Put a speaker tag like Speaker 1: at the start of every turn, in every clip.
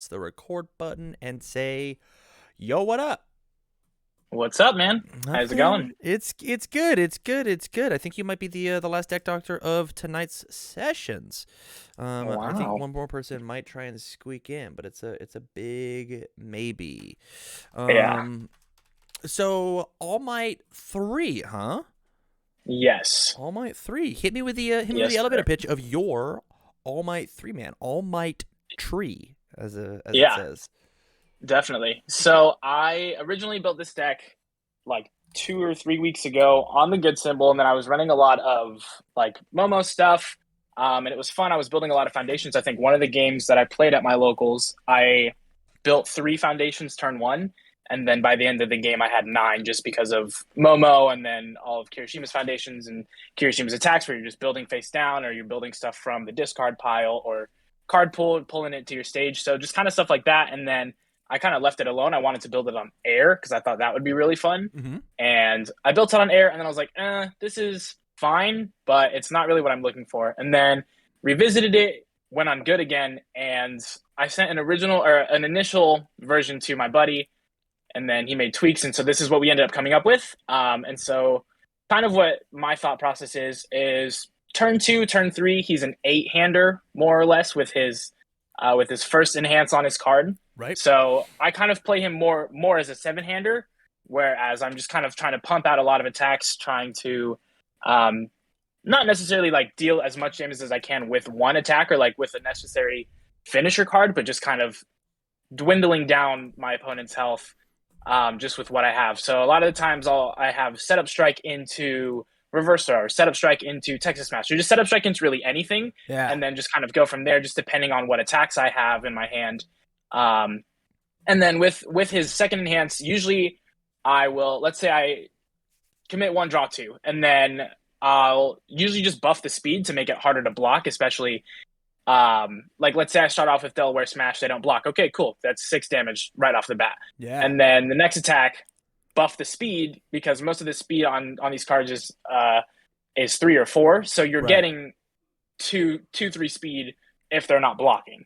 Speaker 1: press the record button and say, "Yo, what up?"
Speaker 2: What's up, man? How's it going?
Speaker 1: It's good. It's good. It's good. I think you might be the last deck doctor of tonight's sessions. I think
Speaker 2: Wow.
Speaker 1: one more person might try and squeak in, but it's a big maybe.
Speaker 2: Yeah.
Speaker 1: So All Might 3, huh?
Speaker 2: Yes.
Speaker 1: All Might 3. Hit me with the
Speaker 2: Yes,
Speaker 1: elevator
Speaker 2: sir.
Speaker 1: pitch of your All Might 3 man. All Might tree as it
Speaker 2: Yeah,
Speaker 1: says.
Speaker 2: definitely. So I originally built this deck like 2 or 3 weeks ago on the good symbol, and then I was running a lot of like Momo stuff. And it was fun. I was building a lot of foundations. I think one of the games that I played at my locals, I built 3 foundations turn one, and then by the end of the game, I had 9 just because of Momo, and then all of Kirishima's foundations and Kirishima's attacks, where you're just building face down, or you're building stuff from the discard pile, or card pull, pulling it to your stage. So just kind of stuff like that. And then I kind of left it alone. I wanted to build it on air because I thought that would be really fun.
Speaker 1: Mm-hmm.
Speaker 2: And I built it on air, and then I was like, this is fine, but it's not really what I'm looking for. And then revisited it, went on good again, and I sent an initial version to my buddy, and then he made tweaks, and so this is what we ended up coming up with. And so kind of what my thought process is turn 2, turn 3, he's an 8-hander more or less with his first enhance on his card.
Speaker 1: Right.
Speaker 2: So I kind of play him more as a 7-hander, whereas I'm just kind of trying to pump out a lot of attacks, trying to not necessarily like deal as much damage as I can with one attack or like with a necessary finisher card, but just kind of dwindling down my opponent's health just with what I have. So a lot of the times I have setup strike into reverse throw, or setup strike into Texas Master. Just setup strike into really anything, and then just kind of go from there, just depending on what attacks I have in my hand. And then with his second enhance, usually I will, let's say I commit 1, draw 2, and then I'll usually just buff the speed to make it harder to block, especially like let's say I start off with Delaware Smash, they don't block. Okay, cool. That's 6 damage right off the bat.
Speaker 1: Yeah.
Speaker 2: And then the next attack, buff the speed, because most of the speed on these cards is 3 or 4. So you're getting 2, 3 speed if they're not blocking.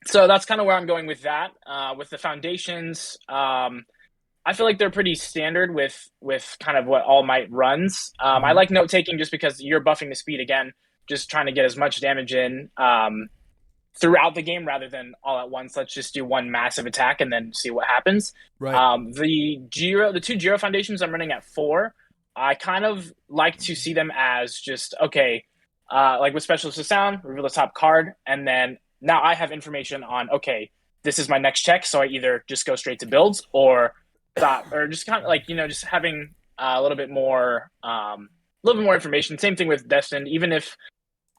Speaker 2: So that's kind of where I'm going with that. With the foundations, I feel like they're pretty standard with kind of what All Might runs. I like note taking just because you're buffing the speed again, just trying to get as much damage in throughout the game rather than all at once. Let's just do one massive attack and then see what happens.
Speaker 1: Right.
Speaker 2: The 2 Jiro foundations I'm running at 4. I kind of like to see them as just, okay, like with Specialist of Sound, reveal the top card, and then now I have information on, okay, this is my next check, so I either just go straight to builds or just kind of like, just having a little bit more information. Same thing with Destined. Even if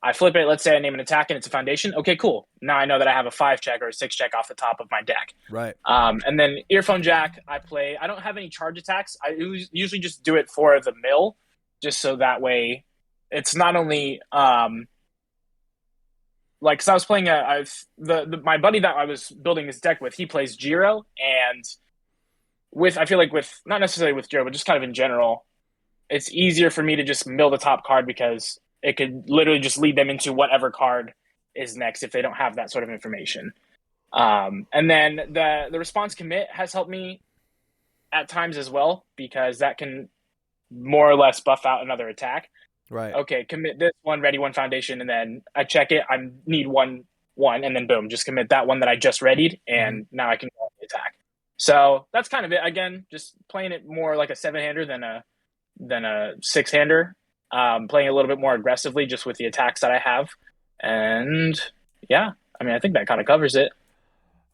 Speaker 2: I flip it, let's say I name an attack and it's a foundation. Okay, cool. Now I know that I have a 5 check or a 6 check off the top of my deck.
Speaker 1: Right.
Speaker 2: And then Earphone Jack, I don't have any charge attacks. I usually just do it for the mill, just so that way it's not only like, because I was playing my buddy that I was building this deck with, he plays Jiro, and I feel like with not necessarily with Jiro, but just kind of in general, it's easier for me to just mill the top card because it could literally just lead them into whatever card is next if they don't have that sort of information. And then the response commit has helped me at times as well, because that can more or less buff out another attack.
Speaker 1: Right.
Speaker 2: Okay, commit this one, ready 1 foundation, and then I check it. I need 1, and then boom, just commit that one that I just readied, and now I can go on the attack. So that's kind of it. Again, just playing it more like a 7-hander than a 6-hander. Playing a little bit more aggressively just with the attacks that I have. And yeah, I mean, I think that kind of covers it.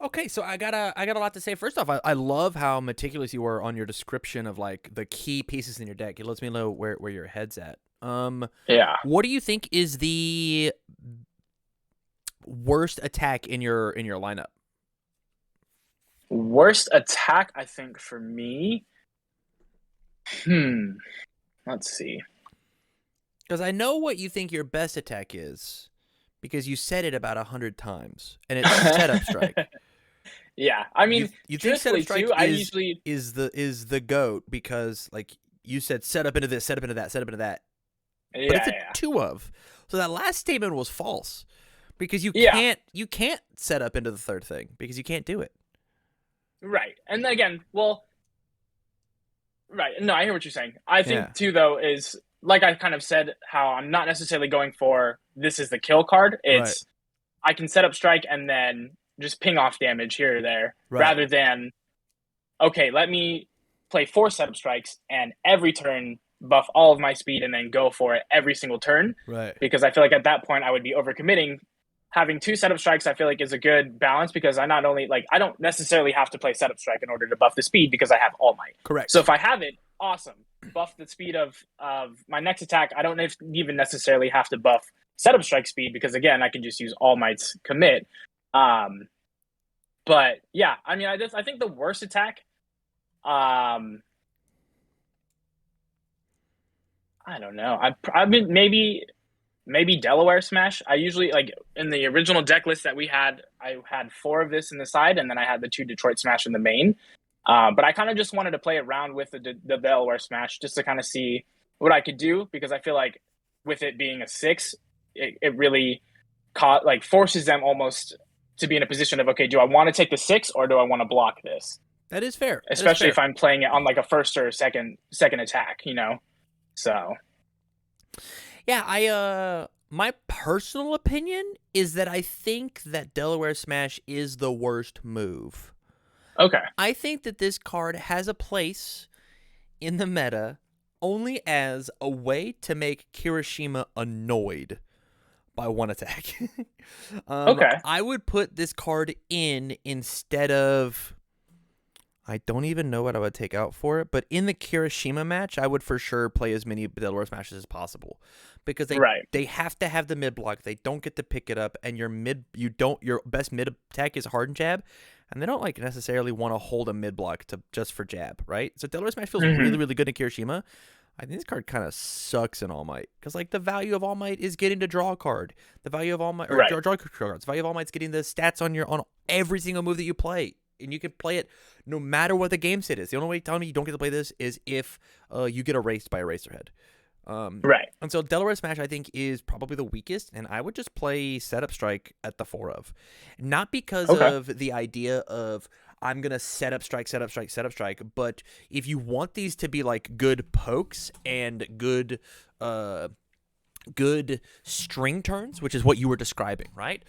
Speaker 1: Okay, so I got a lot to say. First off, I love how meticulous you were on your description of like the key pieces in your deck. It lets me know where your head's at.
Speaker 2: Yeah.
Speaker 1: What do you think is the worst attack in your lineup?
Speaker 2: Worst attack, I think, for me. Let's see.
Speaker 1: Because I know what you think your best attack is, because you said it about 100 times, and it's setup strike.
Speaker 2: Yeah, I mean,
Speaker 1: you think setup strike
Speaker 2: too,
Speaker 1: is the GOAT, because like you said, set up into this, set up into that, set up into that.
Speaker 2: Yeah,
Speaker 1: but it's a 2 of. So that last statement was false. because
Speaker 2: Yeah,
Speaker 1: you can't set up into the third thing because you can't do it.
Speaker 2: right. And then again, well, right. No, I hear what you're saying. I
Speaker 1: Yeah.
Speaker 2: think too, though, is like I kind of said, how I'm not necessarily going for this is the kill card.
Speaker 1: Right.
Speaker 2: It's I can set up strike and then just ping off damage here or there,
Speaker 1: Right.
Speaker 2: rather than okay, let me play 4 setup strikes and every turn buff all of my speed and then go for it every single turn.
Speaker 1: Right.
Speaker 2: Because I feel like at that point I would be overcommitting. Having 2 setup strikes, I feel like is a good balance because I not only like I don't necessarily have to play setup strike in order to buff the speed because I have All Might.
Speaker 1: Correct.
Speaker 2: So if I have it, awesome. Buff the speed of my next attack. I don't even necessarily have to buff setup strike speed because again I can just use All Might's commit. But yeah, I mean I think the worst attack. I don't know. I mean maybe Delaware Smash. I usually like in the original deck list that we had, I had 4 of this in the side, and then I had the 2 Detroit Smash in the main. But I kind of just wanted to play around with the Delaware Smash just to kind of see what I could do because I feel like with it being a 6, it really forces them almost to be in a position of okay, do I want to take the 6 or do I want to block this?
Speaker 1: That is fair.
Speaker 2: Especially if I'm playing it on like a first or second attack, So
Speaker 1: yeah, my personal opinion is that I think that Delaware Smash is the worst move.
Speaker 2: okay.
Speaker 1: I think that this card has a place in the meta only as a way to make Kirishima annoyed by one attack.
Speaker 2: Okay.
Speaker 1: I would put this card in instead of... I don't even know what I would take out for it, but in the Kirishima match, I would for sure play as many Delaware Smashes as possible because they have to have the mid block. They don't get to pick it up, and your best mid attack is Hardened Jab, and they don't like necessarily want to hold a mid block just for jab, right? So Delaware Smash feels really, really good in Kirishima. I think this card kind of sucks in All Might because like the value of All Might is getting to draw a card. The value of All Might or draw cards. The value of All Might is getting the stats on every single move that you play. And you can play it no matter what the game state is. The only way telling me you don't get to play this is if you get erased by Eraserhead.
Speaker 2: Right.
Speaker 1: And so Delaware Smash, I think, is probably the weakest, and I would just play Setup Strike at the 4 of. Not because of the idea of I'm going to Setup Strike, but if you want these to be like good pokes and good string turns, which is what you were describing, right?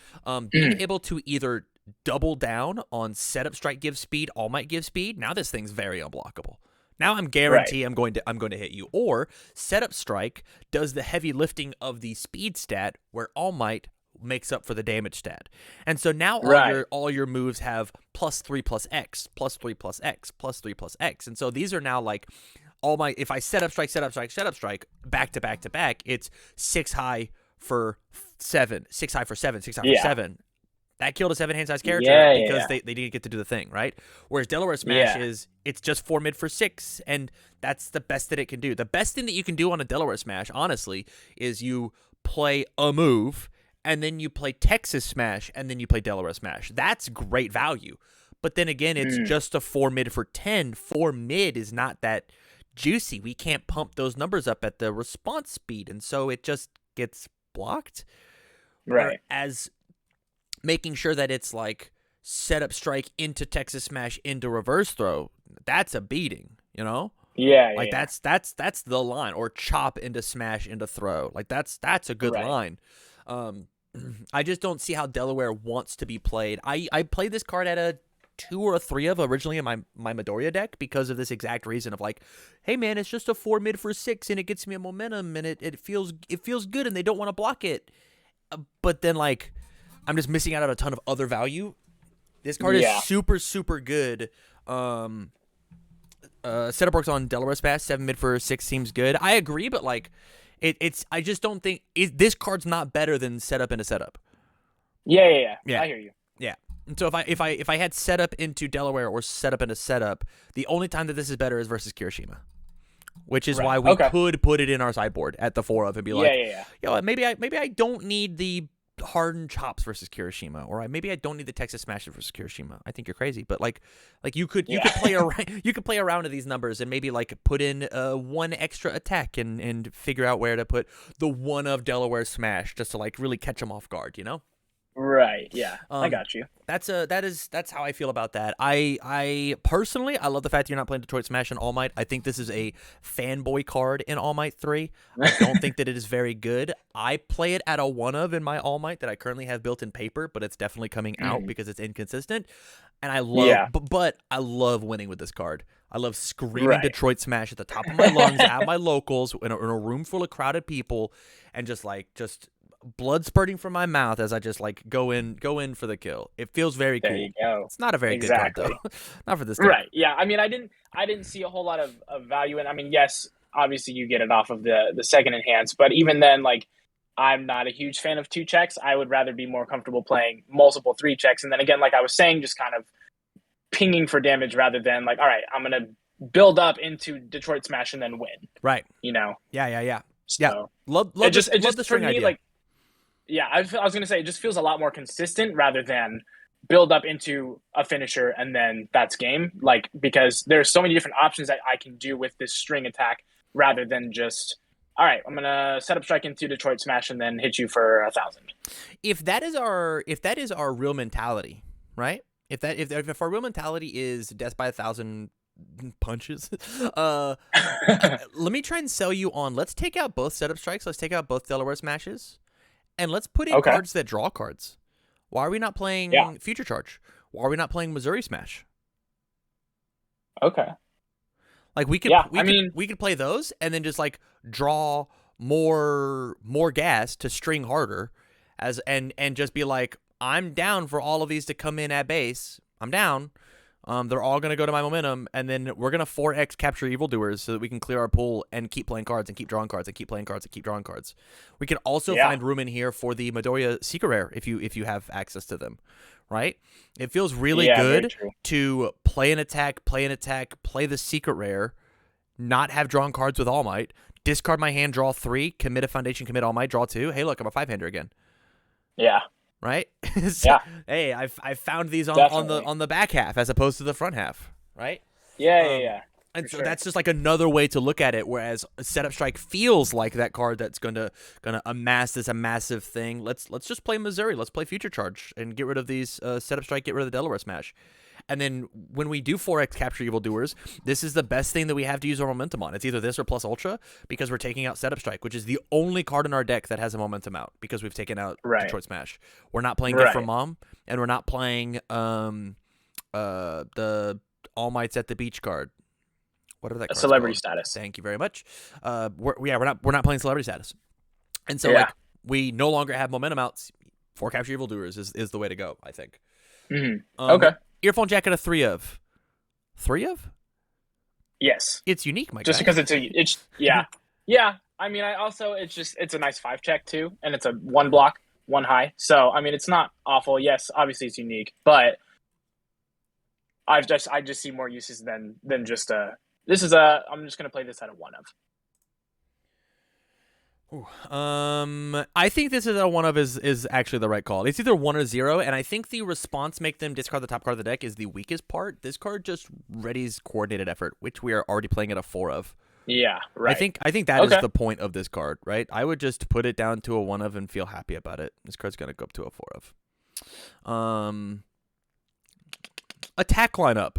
Speaker 1: Being able to either double down on setup strike gives speed, All Might gives speed. Now this thing's very unblockable. Now I'm guarantee I'm going to hit you. Or setup strike does the heavy lifting of the speed stat where All Might makes up for the damage stat. And so now all your moves have +3+X, +3+X, +3+X. And so these are now like All Might. If I setup strike, back to back to back, it's 6 high for 7, 6 high for 7, 6 high for 7. That killed a 7-hand size character because they didn't get to do the thing, right? Whereas Delaware Smash it's just 4 mid for 6, and that's the best that it can do. The best thing that you can do on a Delaware Smash, honestly, is you play a move, and then you play Texas Smash, and then you play Delaware Smash. That's great value. But then again, it's just a 4 mid for 10. 4 mid is not that juicy. We can't pump those numbers up at the response speed, and so it just gets blocked.
Speaker 2: Right.
Speaker 1: As making sure that it's like setup strike into Texas Smash into reverse throw, that's a beating, like that's the line. Or chop into smash into throw, like that's a good line. I just don't see how Delaware wants to be played. I played this card at a 2 or a 3 of originally in my Midoriya deck because of this exact reason of like, hey man, it's just a 4 mid for 6 and it gets me a momentum and it feels good and they don't want to block it, but then like I'm just missing out on a ton of other value. This card is super, super good. Setup works on Delaware Smash. 7 mid for 6 seems good. I agree, but like, it's. I just don't think this card's not better than setup into setup.
Speaker 2: Yeah. I hear you.
Speaker 1: Yeah. And so if I had setup into Delaware or setup into setup, the only time that this is better is versus Kirishima, which is why we could put it in our sideboard at the 4 of and be like, maybe I don't need the hardened chops versus Kirishima, or maybe I don't need the Texas Smash versus Kirishima. I think you're crazy, but like you could play around to these numbers and maybe like put in 1 extra attack and figure out where to put the 1 of Delaware Smash just to like really catch them off guard,
Speaker 2: Right. Yeah. I
Speaker 1: Um,
Speaker 2: got you.
Speaker 1: that's how I feel about that. I personally I love the fact that you're not playing Detroit Smash and All Might. I think this is a fanboy card in All Might 3. I don't think that it is very good. I play it at a one of in my All Might that I currently have built in paper, but it's definitely coming out because it's inconsistent. And I love
Speaker 2: Yeah.
Speaker 1: but I love winning with this card. I love screaming
Speaker 2: Right.
Speaker 1: Detroit Smash at the top of my lungs at my locals in a room full of crowded people, and just blood spurting from my mouth as I just like go in for the kill. It feels very
Speaker 2: There
Speaker 1: cool.
Speaker 2: you go.
Speaker 1: It's not a very good card
Speaker 2: Exactly.
Speaker 1: though. Not for this deck.
Speaker 2: Right. Yeah. I mean, I didn't see a whole lot of value in. I mean, yes, obviously you get it off of the second enhance, but even then, like, I'm not a huge fan of 2 checks. I would rather be more comfortable playing multiple 3 checks, and then again, like I was saying, just kind of pinging for damage rather than like, all right, I'm gonna build up into Detroit Smash and then win.
Speaker 1: Right.
Speaker 2: You know.
Speaker 1: Yeah.
Speaker 2: So
Speaker 1: Love
Speaker 2: it just
Speaker 1: the string
Speaker 2: for me
Speaker 1: idea.
Speaker 2: like, yeah, I was gonna say it just feels a lot more consistent rather than build up into a finisher and then that's game. Like, because there's so many different options that I can do with this string attack rather than just, all right, I'm gonna set up strike into Detroit Smash and then hit you for 1,000.
Speaker 1: If that is our real mentality, right? If our real mentality is death by 1,000 punches, let me try and sell you on. Let's take out both setup strikes. Let's take out both Delaware Smashes, and let's put in
Speaker 2: Okay.
Speaker 1: cards that draw cards. Why are we not playing Future Charge? Why are we not playing Missouri Smash?
Speaker 2: Okay.
Speaker 1: Like we could play those and then just like draw more gas to string harder and just be like, I'm down for all of these to come in at base. I'm down. They're all going to go to my momentum, and then we're going to 4x capture evildoers so that we can clear our pool and keep playing cards and keep drawing cards and keep playing cards and keep drawing cards. We can also find room in here for the Midoriya Secret Rare if you have access to them, right? It feels really good to play an attack, play the Secret Rare, not have drawn cards with All Might, discard my hand, draw 3, commit a Foundation, commit All Might, draw 2. Hey, look, I'm a 5-hander again.
Speaker 2: Yeah.
Speaker 1: Right?
Speaker 2: Yeah.
Speaker 1: Hey, I found these on the back half as opposed to the front half, right?
Speaker 2: Yeah.
Speaker 1: And so that's just like another way to look at it. Whereas Setup Strike feels like that card that's gonna amass this a massive thing. Let's just play Missouri. Let's play Future Charge and get rid of these Setup Strike. Get rid of the Delaware Smash. And then when we do 4x capture evildoers, this is the best thing that we have to use our momentum on. It's either this or plus ultra because we're taking out Setup Strike, which is the only card in our deck that has a momentum out because we've taken out Detroit Smash. We're not playing Gift from Mom, and we're not playing the All Mights at the Beach card. Whatever that card's
Speaker 2: Celebrity
Speaker 1: called.
Speaker 2: Status.
Speaker 1: Thank you very much. We're not playing Celebrity Status, and so like we no longer have momentum outs. 4 capture evildoers is the way to go, I think.
Speaker 2: Okay.
Speaker 1: Earphone Jacket, a 3 of. 3 of?
Speaker 2: Yes.
Speaker 1: It's unique, my guy.
Speaker 2: Just because it's yeah. Yeah. I mean, it's a nice 5-check too, and it's a 1 block, 1 high. So I mean, it's not awful. Yes, obviously it's unique, but I just see more uses than just a. I'm just gonna play this at a 1 of.
Speaker 1: Ooh, I think this is a 1 of is actually the right call. It's either 1 or 0, and I think the response make them discard the top card of the deck is the weakest part. This card just readies coordinated effort, which we are already playing at a 4 of.
Speaker 2: Yeah, right.
Speaker 1: I think that is the point of this card, right? I would just put it down to a 1 of and feel happy about it. This card's gonna go up to a 4 of. Attack lineup.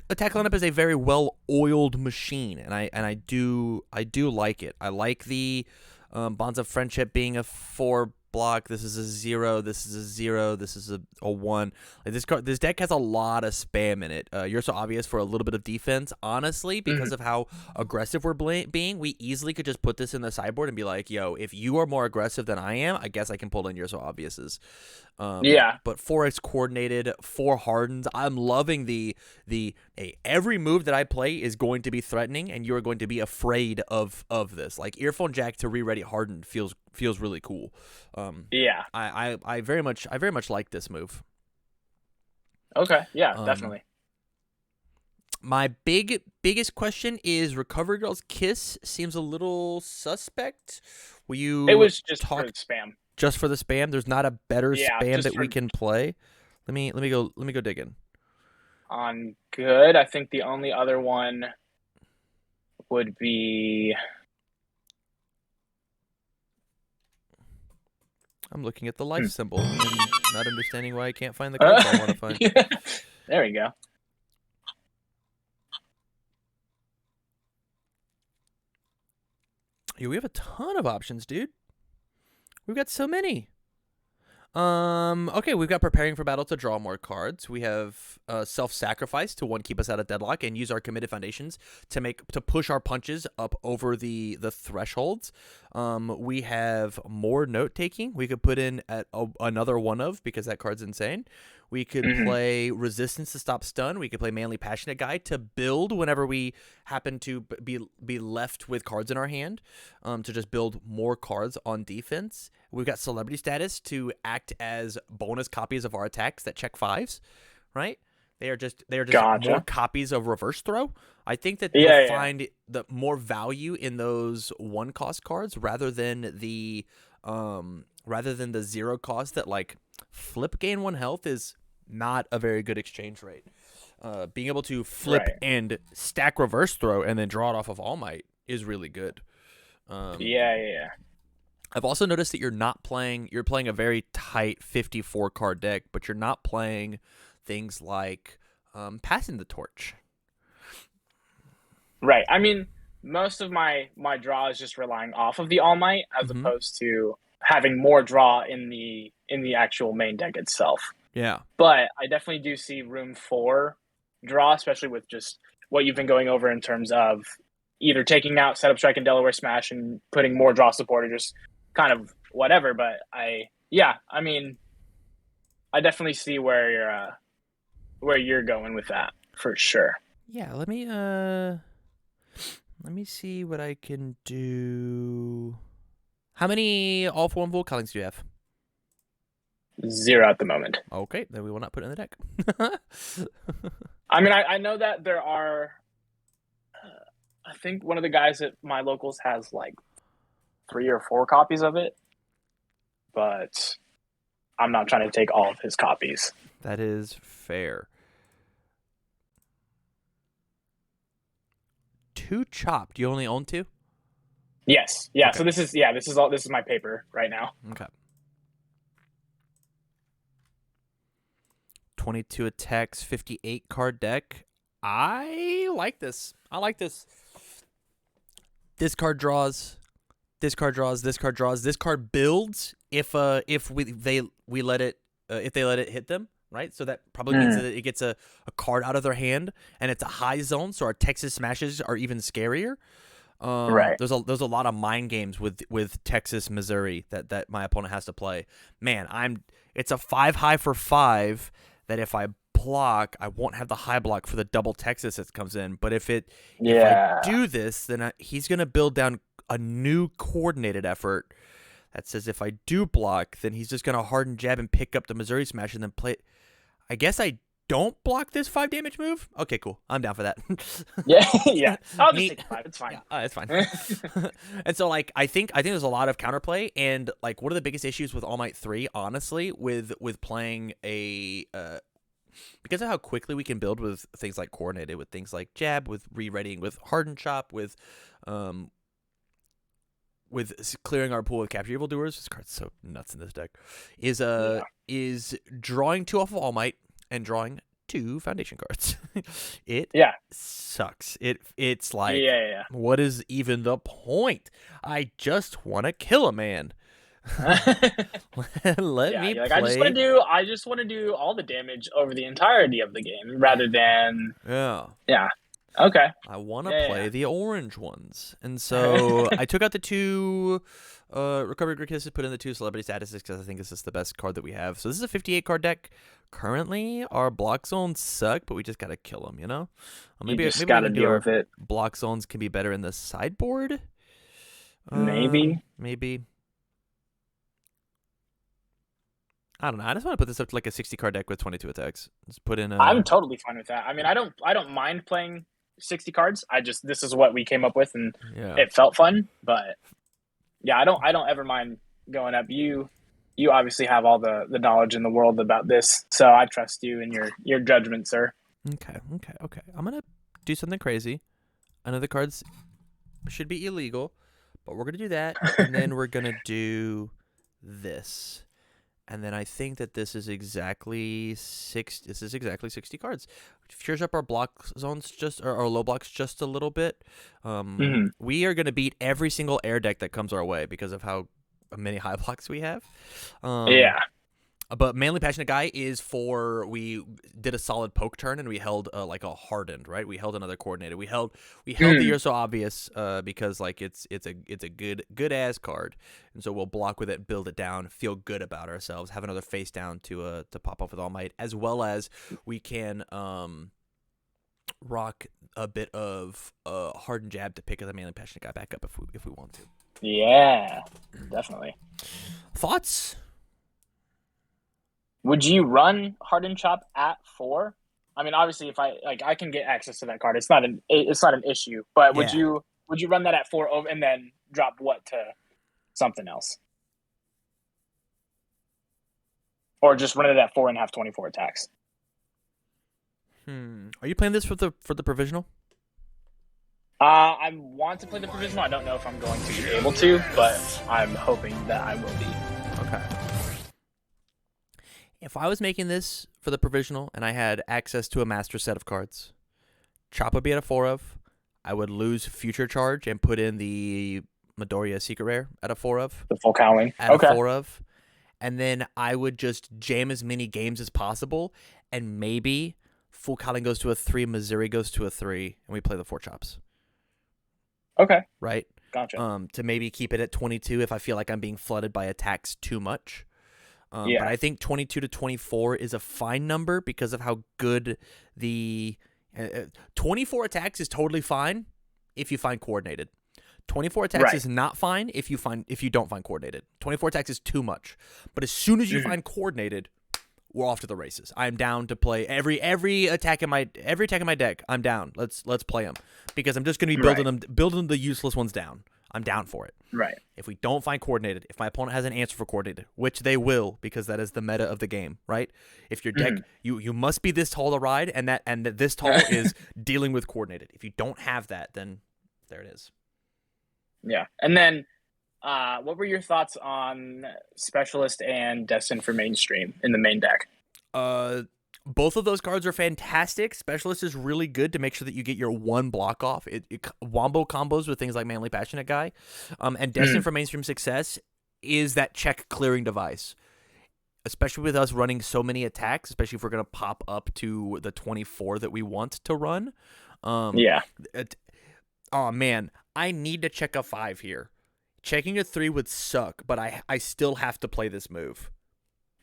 Speaker 1: Attack lineup is a very well-oiled machine, and I do like it. I like the Bonds of Friendship being a 4 block. This is a 0. This is a 0. This is a 1. Like this deck has a lot of spam in it. You're so obvious for a little bit of defense. Honestly, because of how aggressive we're being, we easily could just put this in the sideboard and be like, yo, if you are more aggressive than I am, I guess I can pull in You're So Obviouses. But 4x coordinated, 4 hardens. I'm loving the every move that I play is going to be threatening, and you are going to be afraid of this. Like Earphone Jack to re-ready hardened feels really cool. I very much like this move.
Speaker 2: Okay, yeah, definitely.
Speaker 1: My biggest question is Recovery Girl's Kiss seems a little suspect. Will you?
Speaker 2: It was just for spam.
Speaker 1: Just for the spam. There's not a better spam that we can play. Let me go digging.
Speaker 2: On good, I think the only other one would be.
Speaker 1: I'm looking at the life symbol and not understanding why I can't find the cards I want to find.
Speaker 2: There we go.
Speaker 1: Yeah, we have a ton of options, dude. We've got so many. Okay, we've got preparing for battle to draw more cards. We have self-sacrifice to one, keep us out of deadlock, and use our committed foundations to push our punches up over the thresholds. We have more note taking. We could put in at another one of, because that card's insane. We could play resistance to stop stun. We could play manly passionate guy to build whenever we happen to be left with cards in our hand, to just build more cards on defense. We've got celebrity status to act as bonus copies of our attacks that check 5s, right? They are just
Speaker 2: Gotcha.
Speaker 1: more copies of reverse throw. I think that you'll find the more value in those 1-cost cards rather than the 0 cost that like flip gain 1 health is not a very good exchange rate. Being able to flip and stack reverse throw and then draw it off of All Might is really good. I've also noticed that you're playing a very tight 54 card deck, but you're not playing things like passing the torch.
Speaker 2: Right. I mean, most of my draw is just relying off of the All Might as opposed to having more draw in the actual main deck itself.
Speaker 1: Yeah.
Speaker 2: But I definitely do see room for draw, especially with just what you've been going over in terms of either taking out Setup Strike and Delaware Smash and putting more draw support, or just kind of whatever. But I mean, I definitely see where you're going with that for sure.
Speaker 1: Yeah, let me see what I can do. How many all for one Volcanics do you have?
Speaker 2: 0 at the moment.
Speaker 1: Okay, then we will not put it in the deck.
Speaker 2: I mean, I know that there are. I think one of the guys at my locals has like 3 or 4 copies of it, but I'm not trying to take all of his copies.
Speaker 1: That is fair. 2 chopped. Do you only own 2?
Speaker 2: Yes. Yeah.
Speaker 1: Okay.
Speaker 2: So this is my paper right now.
Speaker 1: Okay. 22 attacks, 58 card deck. I like this. This card draws. This card draws. This card draws. This card builds if they let it hit them, right? So that probably means that it gets a card out of their hand, and it's a high zone, so our Texas smashes are even scarier.
Speaker 2: Right.
Speaker 1: There's a lot of mind games with Texas, Missouri that my opponent has to play. Man, it's a 5 high for 5 that if I block, I won't have the high block for the double Texas that comes in. But if I do this, then he's gonna build down a new coordinated effort that says if I do block, then he's just gonna harden jab and pick up the Missouri smash and then play. I guess I don't block this 5 damage move. Okay, cool. I'm down for that.
Speaker 2: yeah. I'll just take 5. It's fine.
Speaker 1: Yeah, it's fine. And so, like, I think there's a lot of counterplay, and like, one of the biggest issues with All Might 3, honestly, with playing a because of how quickly we can build with things like coordinated, with things like jab, with re-readying, with harden chop, with clearing our pool with capture evildoers. This card's so nuts in this deck. Is drawing 2 off of All Might and drawing 2 foundation cards. It sucks. It's like, what is even the point? I just want to kill a man. Let me play.
Speaker 2: I just want to do all the damage over the entirety of the game rather than Okay.
Speaker 1: I want to play the orange ones. And so I took out the 2 Recovery Great Kisses, put in the 2 Celebrity Statuses because I think this is the best card that we have. So this is a 58 card deck. Currently, our block zones suck, but we just got to kill them, you know?
Speaker 2: Maybe got to deal with it.
Speaker 1: Block zones can be better in the sideboard.
Speaker 2: Maybe.
Speaker 1: I don't know. I just want to put this up to like a 60 card deck with 22 attacks. Just put in.
Speaker 2: I'm totally fine with that. I mean, I don't mind playing 60 cards. This is what we came up with, and it felt fun. But yeah, I don't ever mind going up. You obviously have all the knowledge in the world about this, so I trust you and your judgment, sir.
Speaker 1: Okay. I'm gonna do something crazy. I know the cards should be illegal, but we're gonna do that, and then we're gonna do this. And then I think that this is exactly 60 cards. Cheers up our block zones just or our low blocks just a little bit. We are going to beat every single air deck that comes our way because of how many high blocks we have. But Manly Passionate Guy is for, we did a solid poke turn and we held like a hardened, right? We held another coordinated. We held the You're So Obvious because like it's a good ass card, and so we'll block with it, build it down, feel good about ourselves, have another face down to pop off with All Might, as well as we can rock a bit of hardened jab to pick the Manly Passionate Guy back up if we want to.
Speaker 2: Yeah, definitely.
Speaker 1: Thoughts?
Speaker 2: Would you run Hardened Chop at 4? I mean, obviously, if I can get access to that card, it's not an issue. But would you run that at 4 over and then drop what to something else, or just run it at 4 and have 24 attacks?
Speaker 1: Are you playing this for the provisional?
Speaker 2: I want to play the provisional. I don't know if I'm going to be able to, but I'm hoping that I will be.
Speaker 1: Okay. If I was making this for the provisional and I had access to a master set of cards, Chop would be at a 4 of. I would lose Future Charge and put in the Midoriya Secret Rare at a 4 of.
Speaker 2: The full cowling.
Speaker 1: At a 4 of. And then I would just jam as many games as possible, and maybe full cowling goes to a 3, Missouri goes to a 3, and we play the 4 chops.
Speaker 2: Okay.
Speaker 1: Right?
Speaker 2: Gotcha.
Speaker 1: To maybe keep it at 22 if I feel like I'm being flooded by attacks too much. But I think 22 to 24 is a fine number because of how good the 24 attacks is totally fine if you find coordinated. 24 attacks is not fine if you don't find coordinated. 24 attacks is too much. But as soon as you find coordinated, we're off to the races. I'm down to play every attack in my deck. I'm down. Let's play them because I'm just going to be building the useless ones down. I'm down for it.
Speaker 2: Right.
Speaker 1: If we don't find coordinated, if my opponent has an answer for coordinated, which they will because that is the meta of the game, right? If your deck, you must be this tall to ride, and this tall is dealing with coordinated. If you don't have that, then there it is.
Speaker 2: Yeah. And then what were your thoughts on Specialist and Destined for Mainstream in the main deck?
Speaker 1: Both of those cards are fantastic. Specialist is really good to make sure that you get your one block off. It wombo combos with things like Manly Passionate Guy. And Destined for Mainstream Success is that check clearing device. Especially with us running so many attacks, especially if we're going to pop up to the 24 that we want to run. Oh, man. I need to check a 5 here. Checking a 3 would suck, but I still have to play this move.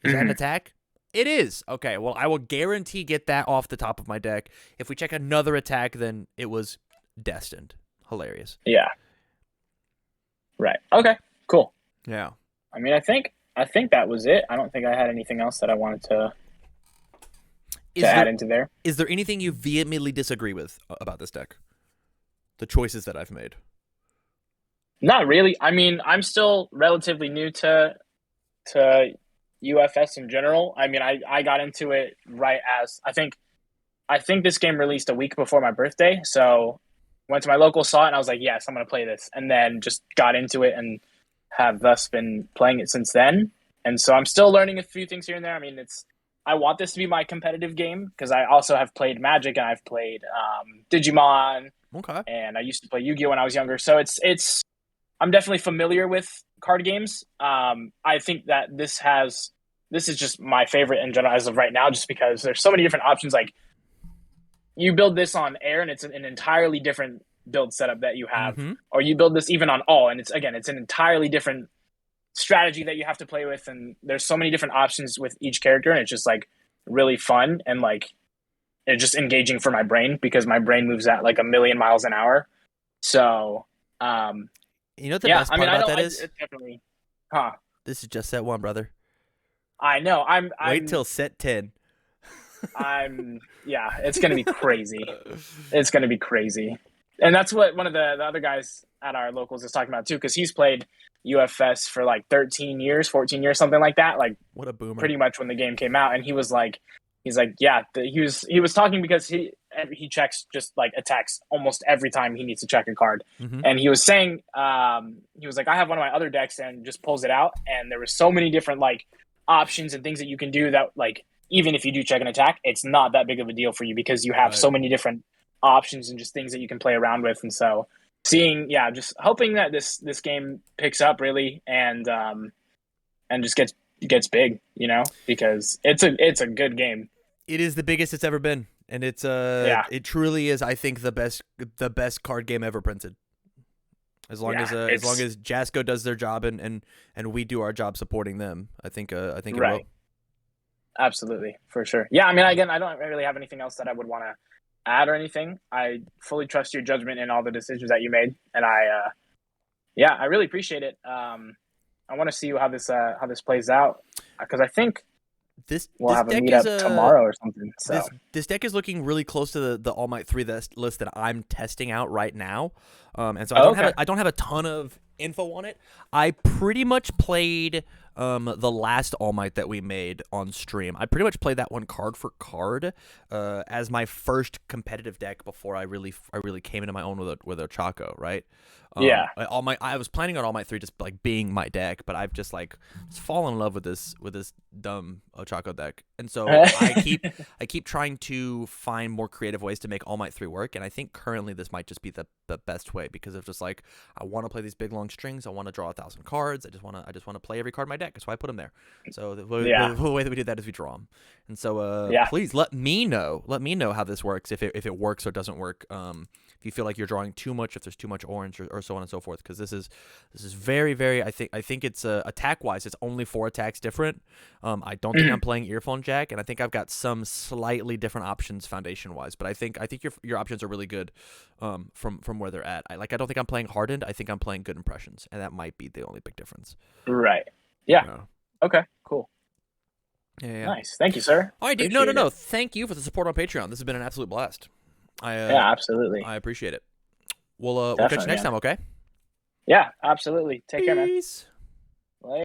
Speaker 1: Is that an attack? It is. Okay, well, I will guarantee get that off the top of my deck. If we check another attack, then it was destined. Hilarious.
Speaker 2: Yeah. Right. Okay, cool.
Speaker 1: Yeah.
Speaker 2: I mean, I think that was it. I don't think I had anything else that I wanted to add into there.
Speaker 1: Is there anything you vehemently disagree with about this deck? The choices that I've made?
Speaker 2: Not really. I mean, I'm still relatively new to UFS in general. I mean, I got into it right as I think this game released a week before my birthday. So went to my local, saw it, and I was like, yes, I'm going to play this. And then just got into it and have thus been playing it since then. And so I'm still learning a few things here and there. I mean, I want this to be my competitive game because I also have played Magic and I've played Digimon. Okay. And I used to play Yu-Gi-Oh when I was younger. So I'm definitely familiar with card games. I think that this is just my favorite in general as of right now, just because there's so many different options. Like you build this on air and it's an entirely different build setup that you have, or you build this even on all, and it's an entirely different strategy that you have to play with. And there's so many different options with each character, and it's just like really fun and like it's just engaging for my brain because my brain moves at like 1,000,000 miles an hour. So,
Speaker 1: you know what the best part about that is?
Speaker 2: It's definitely,
Speaker 1: This is just set 1, brother.
Speaker 2: I know.
Speaker 1: Wait till set 10.
Speaker 2: It's gonna be crazy. It's gonna be crazy, and that's what one of the other guys at our locals is talking about too, because he's played UFS for like 13 years, 14 years, something like that. Like
Speaker 1: what a boomer!
Speaker 2: Pretty much when the game came out, and he was like, he was talking because he checks just like attacks almost every time he needs to check a card, and he was saying, he was like, I have one of my other decks and just pulls it out, and there were so many different like options and things that you can do that, like, even if you do check an attack, it's not that big of a deal for you because you have so many different options and just things that you can play around with. And so just hoping that this game picks up really and just gets big, because it's a good game.
Speaker 1: It is the biggest it's ever been, and it's it truly is, I think, the best card game ever printed. As long as Jasco does their job and we do our job supporting them, I think it will.
Speaker 2: Absolutely, for sure. Yeah, I mean, again, I don't really have anything else that I would want to add or anything. I fully trust your judgment in all the decisions that you made, and I really appreciate it. I want to see how this plays out because I think we'll have a meetup tomorrow or something. So
Speaker 1: this deck is looking really close to the All Might 3 list that I'm testing out right now, and so I don't have a ton of info on it. I pretty much played the last All Might that we made on stream. I pretty much played that one card for card as my first competitive deck before I really came into my own with a Chaco, right? I was planning on All Might 3 just like being my deck, but I've just like fallen in love with this dumb Ochako deck, and so I keep trying to find more creative ways to make All Might 3 work, and I think currently this might just be the best way because of just like I want to play these big long strings, I want to draw 1,000 cards, I just want to play every card in my deck, so I put them there. So the way that we do that is we draw them, and so please let me know how this works, if it works or doesn't work. If you feel like you're drawing too much, if there's too much orange, or so on and so forth, because this is very, very. I think it's attack wise, it's only 4 attacks different. I don't think I'm playing Earphone Jack, and I think I've got some slightly different options foundation wise. But I think your options are really good from where they're at. I don't think I'm playing Hardened. I think I'm playing Good Impressions, and that might be the only big difference.
Speaker 2: Right. Yeah. Okay. Cool.
Speaker 1: Yeah.
Speaker 2: Nice. Thank you, sir.
Speaker 1: All right, dude. No. Thank you for the support on Patreon. This has been an absolute blast.
Speaker 2: Absolutely.
Speaker 1: I appreciate it. We'll catch you next time, okay?
Speaker 2: Yeah, absolutely. Take care, man.
Speaker 1: Peace.
Speaker 2: Later.